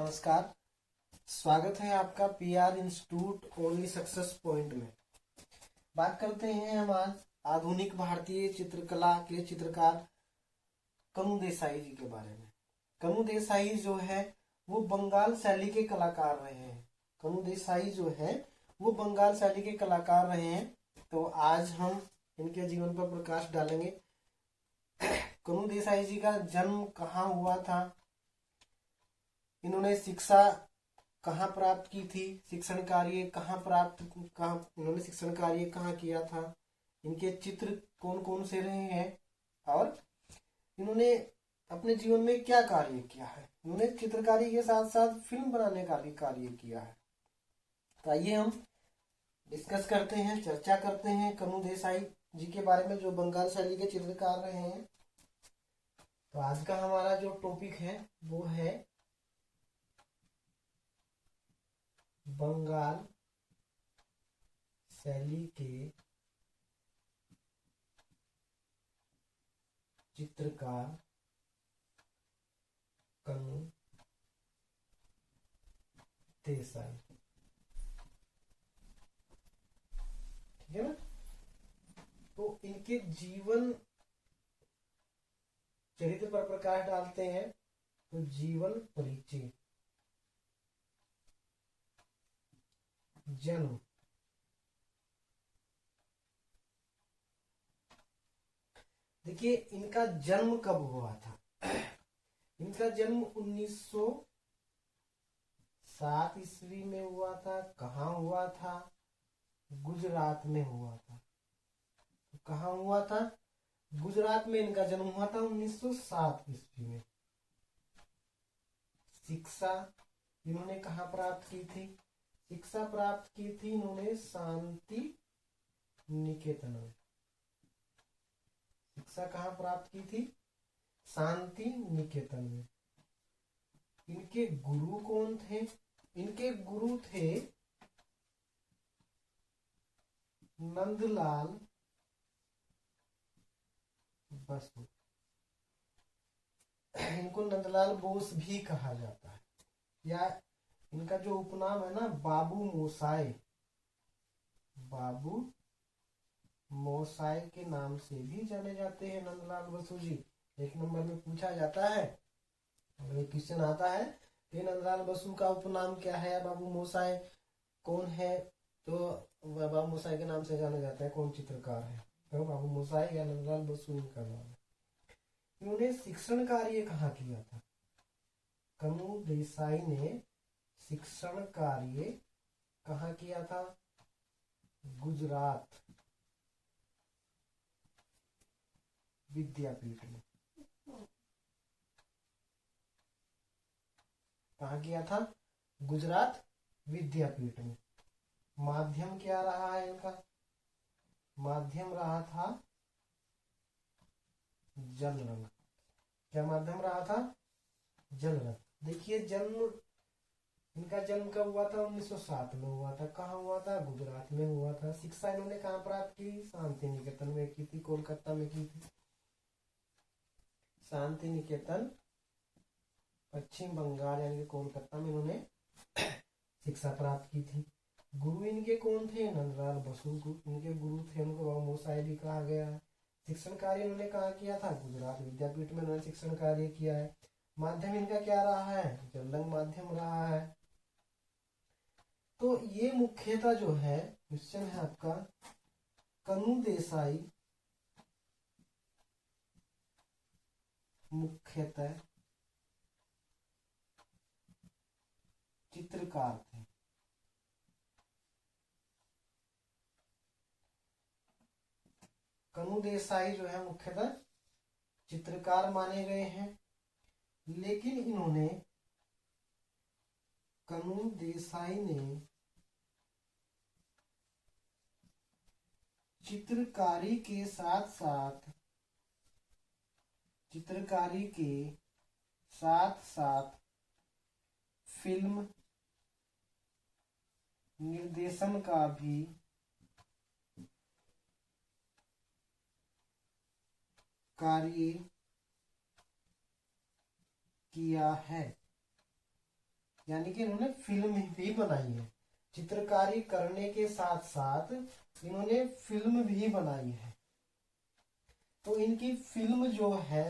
नमस्कार। स्वागत है आपका PR institute only success point में। बात करते हैं हम आज आधुनिक भारतीय चित्रकला के चित्रकार कनु देसाई जी के बारे में। कनु देसाई जो है वो बंगाल शैली के कलाकार रहे हैं। कनु देसाई जो है वो बंगाल शैली के कलाकार रहे हैं। तो आज हम इनके जीवन पर प्रकाश डालेंगे। कनु देसाई जी का जन्म कहाँ हुआ था, इन्होंने शिक्षा कहाँ प्राप्त की थी, शिक्षण कार्य इन्होंने शिक्षण कार्य कहाँ किया था, इनके चित्र कौन कौन से रहे हैं और इन्होंने अपने जीवन में क्या कार्य किया है। इन्होंने चित्रकारी के साथ साथ फिल्म बनाने का भी कार्य किया है। तो आइए हम डिस्कस करते हैं, चर्चा करते हैं कनु देसाई जी के बारे में जो बंगाल शैली के चित्रकार रहे हैं। तो आज का हमारा जो टॉपिक है वो है बंगाल शैली के चित्रकार कनु देसाई। ठीक है ना। तो इनके जीवन चरित्र पर प्रकाश डालते हैं। तो जीवन परिचय, जन्म, देखिए इनका जन्म कब हुआ था। इनका जन्म 1907 ईस्वी में हुआ था। कहाँ हुआ था? गुजरात में हुआ था। तो कहाँ हुआ था? गुजरात में इनका जन्म हुआ था 1907 ईस्वी में। शिक्षा इन्होंने कहाँ प्राप्त की थी? शिक्षा प्राप्त की थी इन्होंने शांति निकेतन में। शिक्षा कहाँ प्राप्त की थी? शांति निकेतन में। इनके गुरु कौन थे? इनके गुरु थे नंदलाल बसु। इनको नंदलाल बोस भी कहा जाता है, या इनका जो उपनाम है ना बाबू मोसाई, बाबू मोसाई के नाम से भी जाने जाते हैं नंदलाल बसु जी। एक नंबर में पूछा जाता है, अगर क्वेश्चन आता है कि नंदलाल बसु का उपनाम क्या है या बाबू मोसाई कौन है, तो बाबू मोसाई के नाम से जाना जाता है कौन चित्रकार है, तो बाबू मोसाई या नंदलाल बसु इनका नाम है। इन्होंने शिक्षण कार्य कहाँ किया था? कनु देसाई ने शिक्षण कार्य कहाँ किया था? गुजरात विद्यापीठ में। कहाँ किया था? गुजरात विद्यापीठ में। माध्यम क्या रहा है इनका? माध्यम रहा था जल रंग। क्या माध्यम रहा था? जल रंग। देखिए इनका जन्म कब हुआ था? 1907 में हुआ था। कहाँ हुआ था? गुजरात में हुआ था। शिक्षा इन्होंने कहाँ प्राप्त की? शांति निकेतन में की थी, कोलकाता में की थी। शांति निकेतन पश्चिम बंगाल यानी कोलकाता में इन्होंने शिक्षा प्राप्त की थी। गुरु इनके कौन थे? नंदलाल बसु इनके गुरु थे। उनको बाबू मोसाई भी कहा गया है। शिक्षण कार्य इन्होंने कहाँ किया था? गुजरात विद्यापीठ में इन्होंने शिक्षण कार्य किया है। माध्यम इनका क्या रहा है? जलरंग माध्यम रहा है। तो ये मुख्यतः जो है क्वेश्चन है आपका, कनु देसाई मुख्यतः चित्रकार थे। कनु देसाई जो है मुख्यतः चित्रकार माने गए हैं, लेकिन कनु देसाई ने चित्रकारी के साथ साथ फिल्म निर्देशन का भी कार्य किया है। यानी कि इन्होंने फिल्म भी बनाई है। चित्रकारी करने के साथ साथ इन्होंने फिल्म भी बनाई है। तो इनकी फिल्म जो है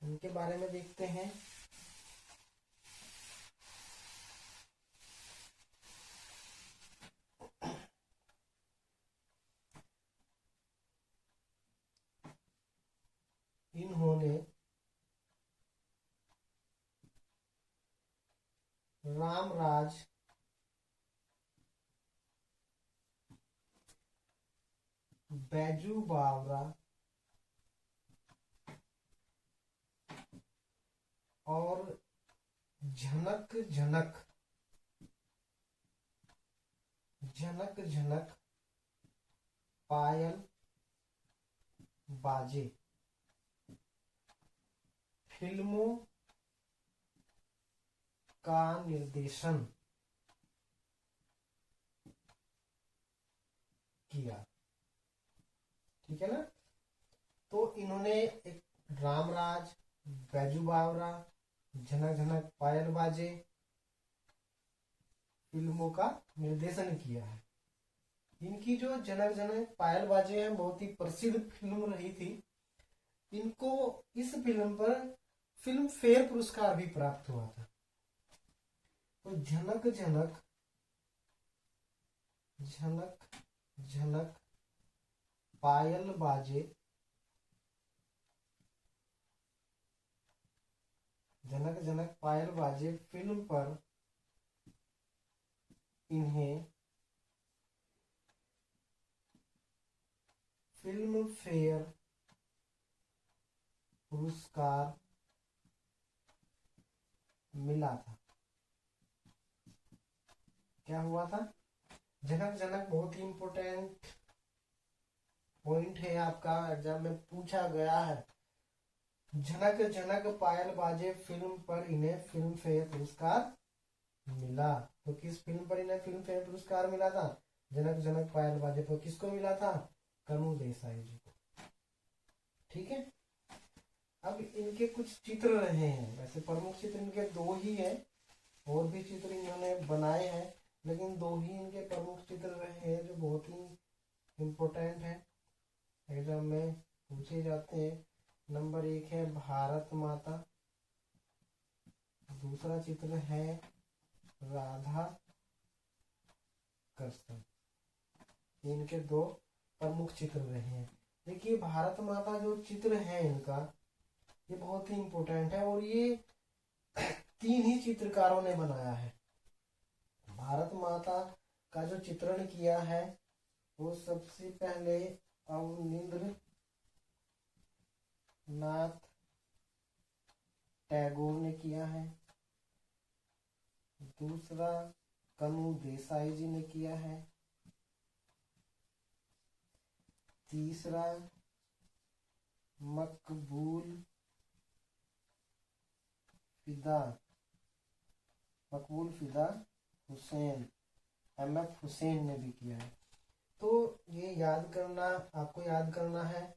इनके बारे में देखते हैं। इन्होंने रामराज, बैजू बावरा और झनक झनक झनक झनक पायल बाजे फिल्मों का निर्देशन किया। ठीक है ना। तो इन्होंने एक रामराज, बैजू बावरा, झनक झनक पायल बाजे फिल्मों का निर्देशन किया है। इनकी जो जनक जनक पायल बाजे हैं बहुत ही प्रसिद्ध फिल्म रही थी। इनको इस फिल्म पर फिल्म फेयर पुरस्कार भी प्राप्त हुआ था। तो झनक झनक झनक झनक पायल बाजे, झनक झनक पायल बाजे फिल्म पर इन्हें फिल्म फेयर पुरस्कार मिला था। क्या हुआ था? झनक झनक बहुत ही इंपॉर्टेंट पॉइंट है, आपका एग्जाम में पूछा गया है। झनक झनक पायल बाजे फिल्म पर इन्हें फिल्म फेयर पुरस्कार मिला। तो किस फिल्म पर इन्हें फिल्म फेयर पुरस्कार मिला था? झनक झनक पायल बाजे। तो किसको मिला था? कनू देसाई जी को। ठीक है। अब इनके कुछ चित्र रहे हैं। वैसे प्रमुख चित्र इनके दो ही है, और भी चित्र इन्होंने बनाए हैं, लेकिन दो ही इनके प्रमुख चित्र रहे हैं जो बहुत ही इम्पोर्टेंट है, एग्जाम में पूछे जाते हैं। नंबर 1 है भारत माता, दूसरा चित्र है राधा कृष्ण। इनके दो प्रमुख चित्र रहे हैं। देखिए भारत माता जो चित्र है इनका, ये बहुत ही इम्पोर्टेंट है, और ये 3 ही चित्रकारों ने बनाया है। भारत माता का जो चित्रण किया है वो सबसे पहले अवनींद्र नाथ टैगोर ने किया है, दूसरा कनू देसाई जी ने किया है, तीसरा मकबूल फिदा हुसैन, MF हुसैन ने भी किया है। तो ये याद करना, आपको याद करना है,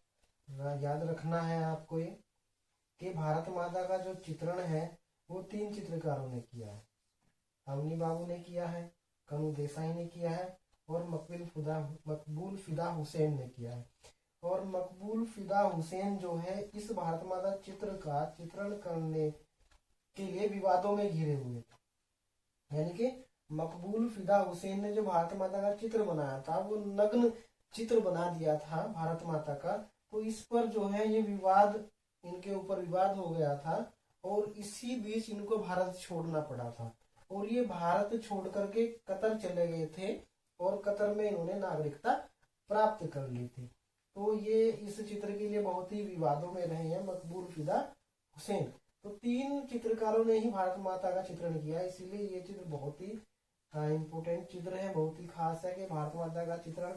याद रखना है आपको ये कि भारत माता का जो चित्रण है वो 3 चित्रकारों ने किया है। अवनी बाबू ने किया है, कनू देसाई ने किया है, और मकबूल फिदा हुसैन ने किया है। और मकबूल फिदा हुसैन जो है इस भारत माता चित्र का चित्रण करने के लिए विवादों में घिरे हुए थे। यानी कि मकबूल फिदा हुसैन ने जो भारत माता का चित्र बनाया था वो नग्न चित्र बना दिया था भारत माता का। तो इस पर जो है ये विवाद, इनके ऊपर विवाद हो गया था, और इसी बीच इनको भारत छोड़ना पड़ा था। और ये भारत छोड़ करके कतर चले गए थे, और कतर में इन्होंने नागरिकता प्राप्त कर ली थी। तो ये इस चित्र के लिए बहुत ही विवादों में रहे हैं मकबूल फिदा हुसैन। तो 3 चित्रकारों ने ही भारत माता का चित्रण किया, इसीलिए ये चित्र बहुत ही इम्पोर्टेंट चित्र है, बहुत ही खास है कि भारत माता का चित्रण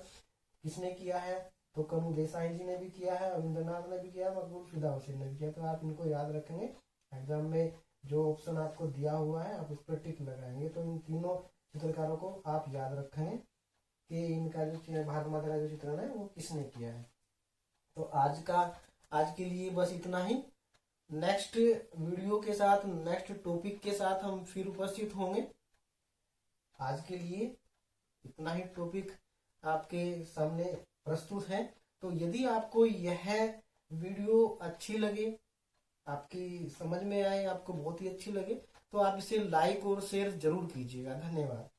किसने किया है। तो कनू देसाई जी ने भी किया है, रविंद्रनाथ ने भी किया, मकबूल फिदा हुसैन ने भी किया। तो आप इनको याद रखेंगे, एग्जाम में जो ऑप्शन आपको दिया हुआ है आप उस पर टिक लगाएंगे। तो इन तीनों चित्रकारों को आप याद रखेंगे कि इनका जो भारत माता का जो चित्रण है वो किसने किया है। तो आज के लिए बस इतना ही। नेक्स्ट वीडियो के साथ, नेक्स्ट टॉपिक के साथ हम फिर उपस्थित होंगे। आज के लिए इतना ही टॉपिक आपके सामने प्रस्तुत है। तो यदि आपको यह वीडियो अच्छी लगे, आपकी समझ में आए, आपको बहुत ही अच्छी लगे, तो आप इसे लाइक और शेयर जरूर कीजिएगा। धन्यवाद।